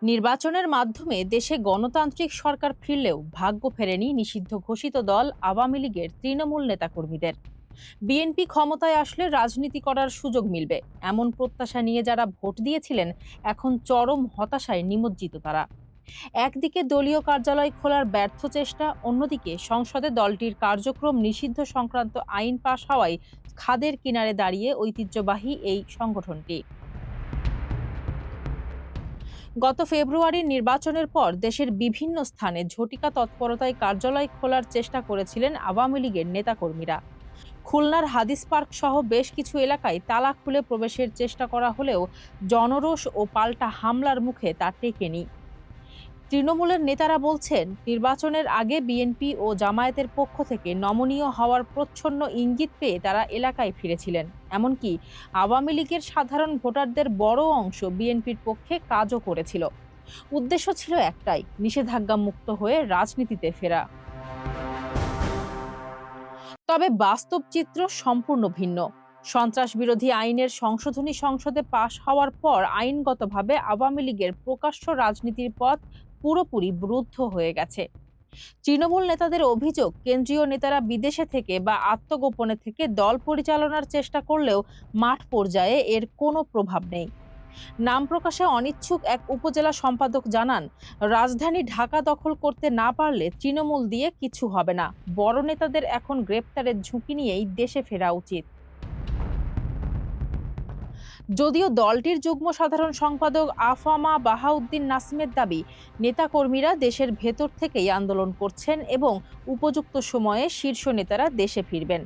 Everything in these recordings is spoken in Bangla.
নির্বাচনের মাধ্যমে দেশে গণতান্ত্রিক সরকার ফিরলেও ভাগ্য ফেরেনি নিষিদ্ধ ঘোষিত দল আওয়ামী লীগের তৃণমূল নেতাকর্মীদের। বিএনপি ক্ষমতায় আসলে রাজনীতি করার সুযোগ মিলবে এমন প্রত্যাশা নিয়ে যারা ভোট দিয়েছিলেন, এখন চরম হতাশায় নিমজ্জিত তারা। একদিকে দলীয় কার্যালয় খোলার ব্যর্থ চেষ্টা, অন্যদিকে সংসদে দলটির কার্যক্রম নিষিদ্ধ সংক্রান্ত আইন পাশ হওয়ায় খাদের কিনারে দাঁড়িয়ে ঐতিহ্যবাহী এই সংগঠনটি। গত ফেব্রুয়ারির নির্বাচনের পর দেশের বিভিন্ন স্থানে ঝটিকা তৎপরতায় কার্যালয় খোলার চেষ্টা করেছিলেন আওয়ামী লীগের নেতাকর্মীরা। খুলনার হাদিস পার্ক সহ বেশ কিছু এলাকায় তালা খুলে প্রবেশের চেষ্টা করা হলেও জনরোষ ও পাল্টা হামলার মুখে তা টেকেনি। তৃণমূলের নেতারা বলছেন, নির্বাচনের আগে বিএনপি ও জামায়াতের পক্ষ থেকে নমনীয় হওয়ার প্রচ্ছন্ন ইঙ্গিত পেয়ে তারা এলাকায় ফিরেছিলেন। এমনকি আওয়ামী লীগের সাধারণ ভোটারদের বড় অংশ বিএনপির পক্ষে কাজও করেছিল। উদ্দেশ্য ছিল একটাই, নিষেধাজ্ঞা মুক্ত হয়ে রাজনীতিতে ফেরা। তবে বাস্তব চিত্র সম্পূর্ণ ভিন্ন। সন্ত্রাস বিরোধী আইনের সংশোধনী সংসদে পাশ হওয়ার পর আইনগতভাবে আওয়ামী লীগের প্রকাশ্য রাজনীতির পথ পুরোপুরি রুদ্ধ হয়ে গেছে। তৃণমূল নেতাদের অভিযোগ, কেন্দ্রীয় নেতারা বিদেশে থেকে বা আত্মগোপনে থেকে দল পরিচালনার চেষ্টা করলেও মাঠ পর্যায়ে এর কোনো প্রভাব নেই। নাম প্রকাশে অনিচ্ছুক এক উপজেলা সম্পাদক জানান, রাজধানী ঢাকা দখল করতে না পারলে তৃণমূল দিয়ে কিছু হবে না। বড় নেতাদের এখন গ্রেপ্তারের ঝুঁকি নিয়েই দেশে ফেরা উচিত। যদিও দলটির যুগ্ম সাধারণ সম্পাদক আফামা বাহাউদ্দিন নাসিমের দাবি, নেতাকর্মীরা দেশের ভেতর থেকেই আন্দোলন করছেন এবং উপযুক্ত সময়ে শীর্ষ নেতারা দেশে ফিরবেন।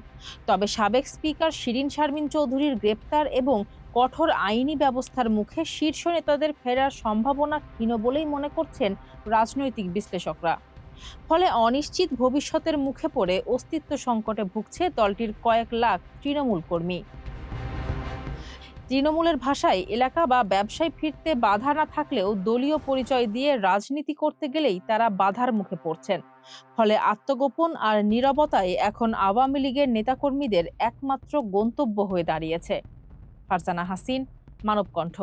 তবে সাবেক স্পিকার শিরীন শারমিন চৌধুরীর গ্রেপ্তার এবং কঠোর আইনি ব্যবস্থার মুখে শীর্ষ নেতাদের ফেরার সম্ভাবনা ক্ষীণ বলেই মনে করছেন রাজনৈতিক বিশ্লেষকরা। ফলে অনিশ্চিত ভবিষ্যতের মুখে পড়ে অস্তিত্ব সংকটে ভুগছে দলটির কয়েক লাখ তৃণমূল কর্মী। তৃণমূলের ভাষায়, এলাকা বা ব্যবসায় ফিরতে বাধা না থাকলেও দলীয় পরিচয় দিয়ে রাজনীতি করতে গেলেই তারা বাধার মুখে পড়ছেন। ফলে আত্মগোপন আর নীরবতাই এখন আওয়ামী লীগের নেতাকর্মীদের একমাত্র গন্তব্য হয়ে দাঁড়িয়েছে। ফারজানা হাসিন, মানবকণ্ঠ।